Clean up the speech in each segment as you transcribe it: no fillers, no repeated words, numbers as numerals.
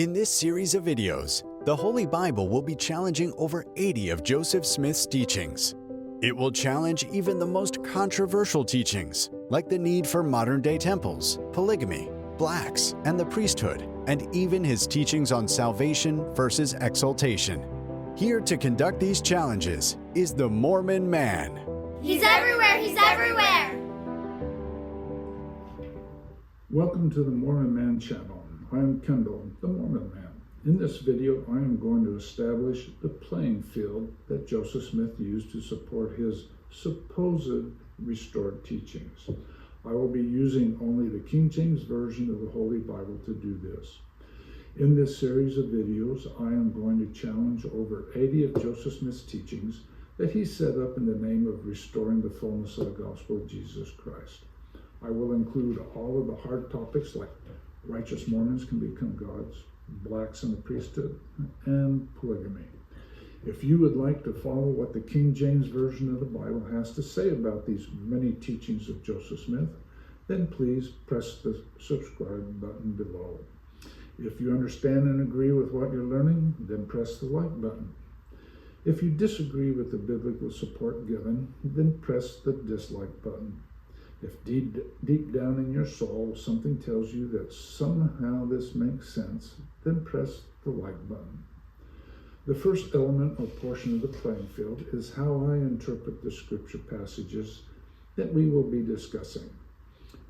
In this series of videos, the Holy Bible will be challenging over 80 of Joseph Smith's teachings. It will challenge even the most controversial teachings, like the need for modern-day temples, polygamy, blacks, and the priesthood, and even his teachings on salvation versus exaltation. Here to conduct these challenges is the Mormon Man. He's everywhere! He's everywhere! Welcome to the Mormon Mann channel. I am Kendall, the Mormon Man. In this video, I am going to establish the playing field that Joseph Smith used to support his supposed restored teachings. I will be using only the King James Version of the Holy Bible to do this. In this series of videos, I am going to challenge over 80 of Joseph Smith's teachings that he set up in the name of restoring the fullness of the gospel of Jesus Christ. I will include all of the hard topics like righteous Mormons can become gods, blacks in the priesthood, and polygamy. If you would like to follow what the King James Version of the Bible has to say about these many teachings of Joseph Smith, then please press the subscribe button below. If you understand and agree with what you're learning, then press the like button. If you disagree with the biblical support given, then press the dislike button. If deep down in your soul something tells you that somehow this makes sense, then press the like button. The first element or portion of the playing field is how I interpret the scripture passages that we will be discussing.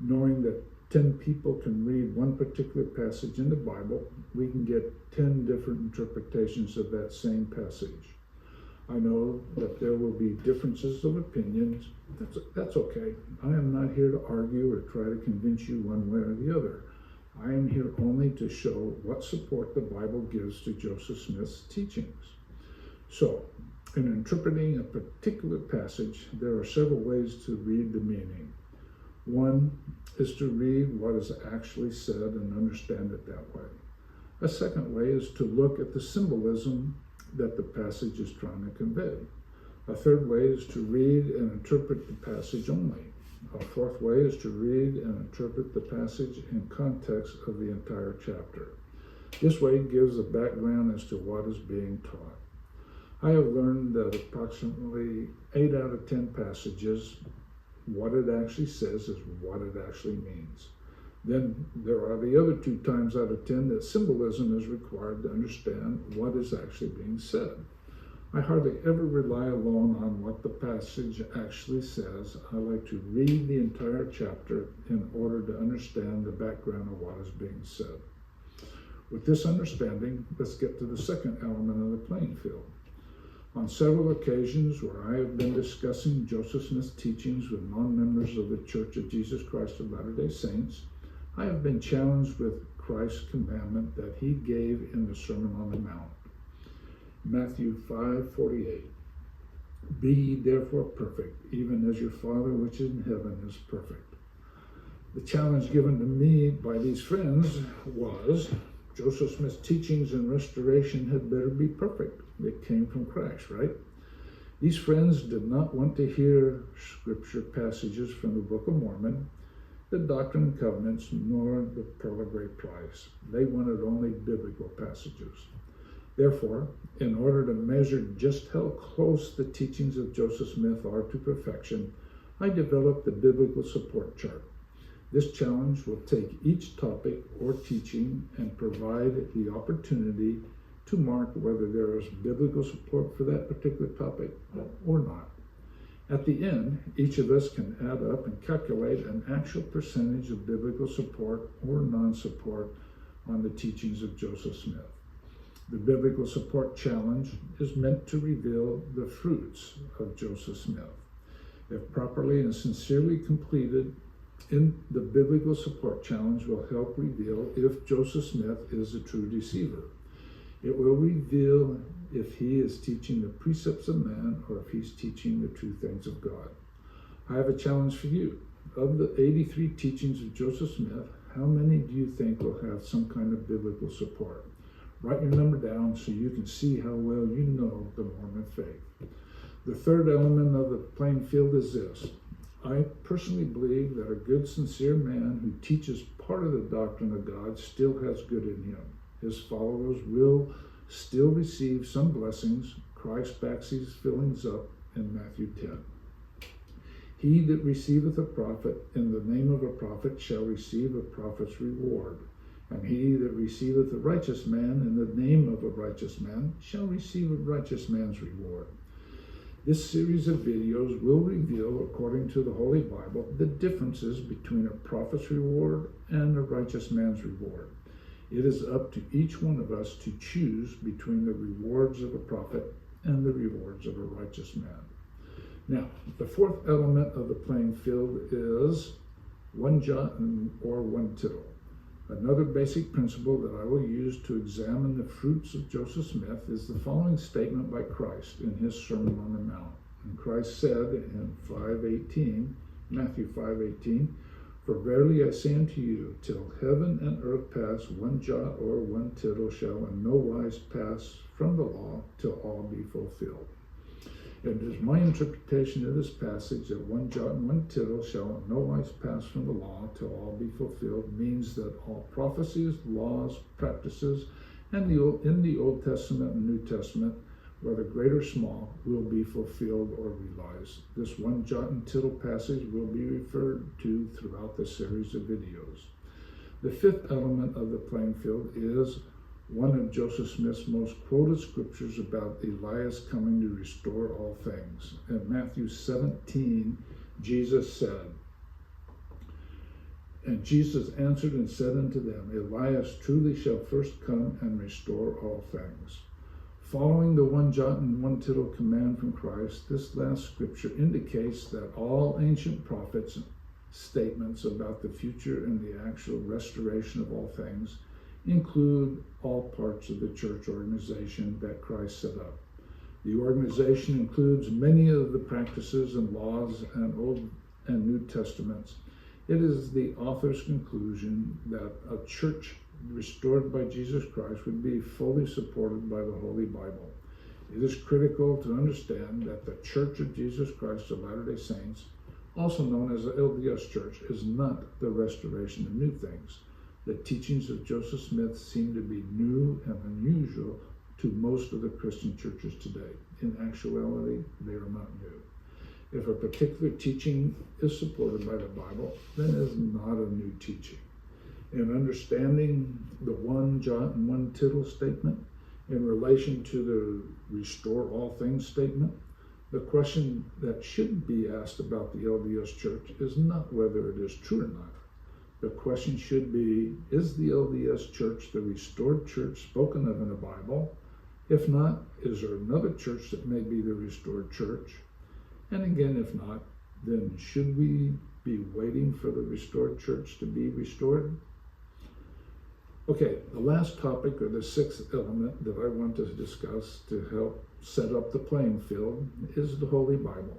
Knowing that 10 people can read one particular passage in the Bible, we can get 10 different interpretations of that same passage. I know that there will be differences of opinions. That's okay. I am not here to argue or try to convince you one way or the other. I am here only to show what support the Bible gives to Joseph Smith's teachings. So, in interpreting a particular passage, there are several ways to read the meaning. One is to read what is actually said and understand it that way. A second way is to look at the symbolism that the passage is trying to convey. A third way is to read and interpret the passage only. A fourth way is to read and interpret the passage in context of the entire chapter. This way gives a background as to what is being taught. I have learned that approximately 8 out of 10 passages, what it actually says is what it actually means. Then there are the other 2 times out of 10 that symbolism is required to understand what is actually being said. I hardly ever rely alone on what the passage actually says. I like to read the entire chapter in order to understand the background of what is being said. With this understanding, let's get to the second element of the playing field. On several occasions where I have been discussing Joseph Smith's teachings with non-members of the Church of Jesus Christ of Latter-day Saints, I have been challenged with Christ's commandment that he gave in the Sermon on the Mount. Matthew 5:48. Be ye therefore perfect, even as your Father which is in heaven is perfect. The challenge given to me by these friends was Joseph Smith's teachings in restoration had better be perfect. It came from Christ, right? These friends did not want to hear scripture passages from the Book of Mormon, the Doctrine and Covenants, nor the Pearl of Great Price. They wanted only biblical passages. Therefore, in order to measure just how close the teachings of Joseph Smith are to perfection, I developed the biblical support chart. This challenge will take each topic or teaching and provide the opportunity to mark whether there is biblical support for that particular topic or not. At the end, each of us can add up and calculate an actual percentage of biblical support or non-support on the teachings of Joseph Smith. The biblical support challenge is meant to reveal the fruits of Joseph Smith. If properly and sincerely completed, the biblical support challenge will help reveal if Joseph Smith is a true deceiver. It will reveal if he is teaching the precepts of man or if he's teaching the true things of God. I have a challenge for you. Of the 83 teachings of Joseph Smith, how many do you think will have some kind of biblical support? Write your number down so you can see how well you know the Mormon faith. The third element of the playing field is this. I personally believe that a good, sincere man who teaches part of the doctrine of God still has good in him. His followers will still receive some blessings. Christ backs these feelings up in Matthew 10. He that receiveth a prophet in the name of a prophet shall receive a prophet's reward. And he that receiveth a righteous man in the name of a righteous man shall receive a righteous man's reward. This series of videos will reveal, according to the Holy Bible, the differences between a prophet's reward and a righteous man's reward. It is up to each one of us to choose between the rewards of a prophet and the rewards of a righteous man. Now, the fourth element of the playing field is one jot or one tittle. Another basic principle that I will use to examine the fruits of Joseph Smith is the following statement by Christ in his Sermon on the Mount. And Christ said in Matthew 5:18, "For verily I say unto you, till heaven and earth pass, one jot or one tittle shall in no wise pass from the law till all be fulfilled." It is my interpretation of this passage that one jot and one tittle shall in no wise pass from the law till all be fulfilled means that all prophecies, laws, practices, and in the Old Testament and New Testament, whether great or small, will be fulfilled or realized. This one jot and tittle passage will be referred to throughout the series of videos. The fifth element of the playing field is one of Joseph Smith's most quoted scriptures about Elias coming to restore all things. In Matthew 17, Jesus said, "And Jesus answered and said unto them, Elias truly shall first come and restore all things." Following the one jot and one tittle command from Christ, this last scripture indicates that all ancient prophets' statements about the future and the actual restoration of all things include all parts of the church organization that Christ set up. The organization includes many of the practices and laws and Old and New Testaments. It is the author's conclusion that a church restored by Jesus Christ would be fully supported by the Holy Bible. It is critical to understand that the Church of Jesus Christ of Latter-day Saints, also known as the LDS Church, is not the restoration of new things. The teachings of Joseph Smith seem to be new and unusual to most of the Christian churches today. In actuality, they are not new. If a particular teaching is supported by the Bible, then it is not a new teaching. In understanding the one jot and one tittle statement in relation to the restore all things statement, the question that should be asked about the LDS Church is not whether it is true or not. The question should be, is the LDS Church the restored church spoken of in the Bible? If not, is there another church that may be the restored church? And again, if not, then should we be waiting for the restored church to be restored? Okay, the last topic, or the sixth element that I want to discuss to help set up the playing field, is the Holy Bible.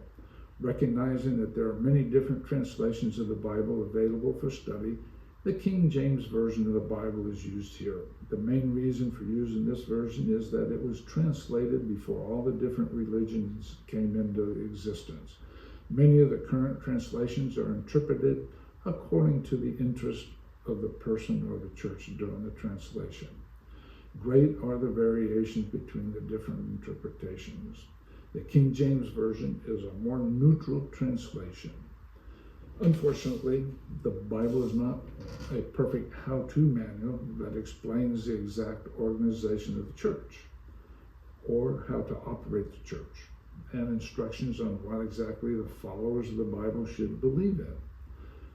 Recognizing that there are many different translations of the Bible available for study, the King James Version of the Bible is used here. The main reason for using this version is that it was translated before all the different religions came into existence. Many of the current translations are interpreted according to the interest of the person or the church during the translation. Great are the variations between the different interpretations. The King James Version is a more neutral translation. Unfortunately, the Bible is not a perfect how-to manual that explains the exact organization of the church or how to operate the church, and instructions on what exactly the followers of the Bible should believe in.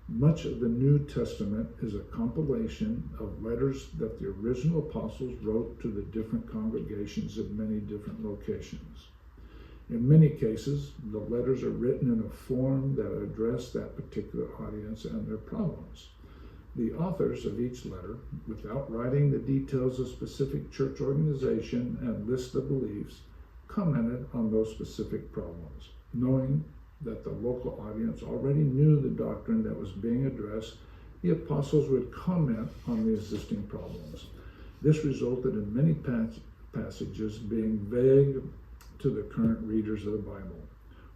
Much of the New Testament is a compilation of letters that the original apostles wrote to the different congregations at many different locations. In many cases, the letters are written in a form that address that particular audience and their problems. The authors of each letter, without writing the details of specific church organization and list of beliefs, commented on those specific problems. Knowing that the local audience already knew the doctrine that was being addressed, the apostles would comment on the existing problems. This resulted in many passages being vague to the current readers of the Bible,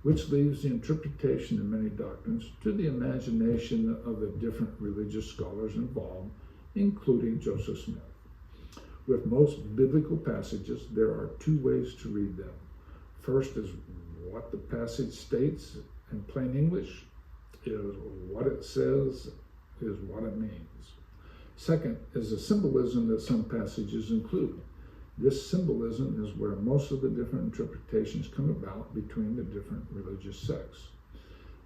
which leaves the interpretation of many doctrines to the imagination of the different religious scholars involved, including Joseph Smith. With most biblical passages, there are two ways to read them. First is what the passage states in plain English, is what it says, is what it means. Second is the symbolism that some passages include. This symbolism is where most of the different interpretations come about between the different religious sects.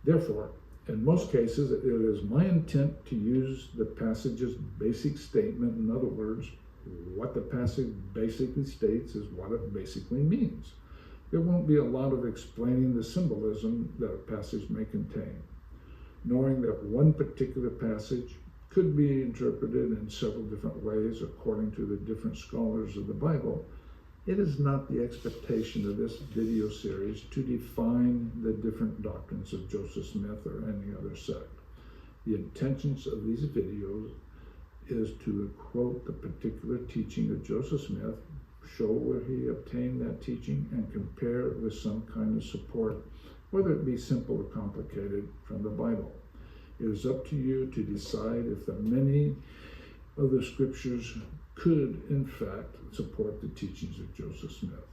Therefore, in most cases, it is my intent to use the passage's basic statement. In other words, what the passage basically states is what it basically means. There won't be a lot of explaining the symbolism that a passage may contain. Knowing that one particular passage could be interpreted in several different ways according to the different scholars of the Bible, it is not the expectation of this video series to define the different doctrines of Joseph Smith or any other sect. The intentions of these videos is to quote the particular teaching of Joseph Smith, show where he obtained that teaching, and compare it with some kind of support, whether it be simple or complicated, from the Bible. It is up to you to decide if the many of the scriptures could, in fact, support the teachings of Joseph Smith.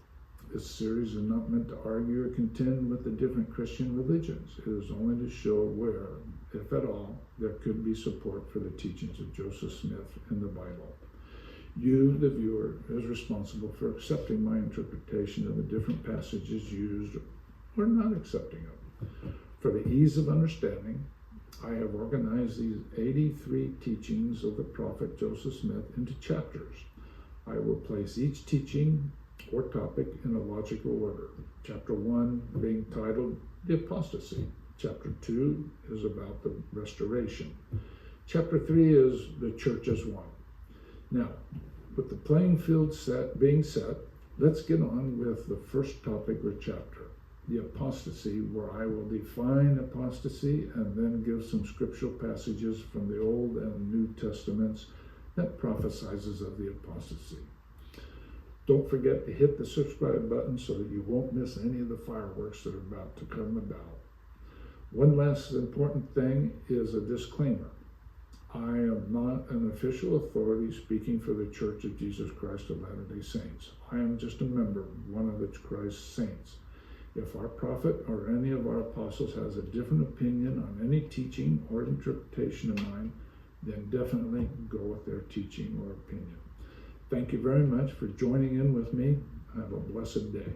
This series is not meant to argue or contend with the different Christian religions. It is only to show where, if at all, there could be support for the teachings of Joseph Smith in the Bible. You, the viewer, is responsible for accepting my interpretation of the different passages used or not accepting them. For the ease of understanding, I have organized these 83 teachings of the prophet Joseph Smith into chapters. I will place each teaching or topic in a logical order. Chapter 1 being titled The Apostasy. Chapter 2 is about the restoration. Chapter 3 is the church as one. Now, with the playing field being set, let's get on with the first topic or chapter, the apostasy, where I will define apostasy and then give some scriptural passages from the Old and New Testaments that prophesizes of the apostasy. Don't forget to hit the subscribe button so that you won't miss any of the fireworks that are about to come about. One last important thing is a disclaimer. I am not an official authority speaking for the Church of Jesus Christ of Latter-day Saints. I am just a member, one of the Christ saints. If our prophet or any of our apostles has a different opinion on any teaching or interpretation of mine, then definitely go with their teaching or opinion. Thank you very much for joining in with me. Have a blessed day.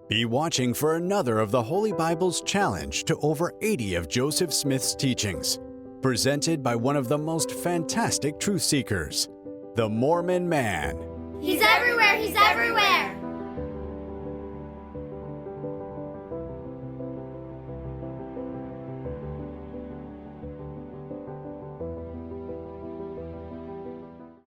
Be watching for another of the Holy Bible's challenge to over 80 of Joseph Smith's teachings, presented by one of the most fantastic truth seekers, the Mormon Man. He's everywhere, he's everywhere.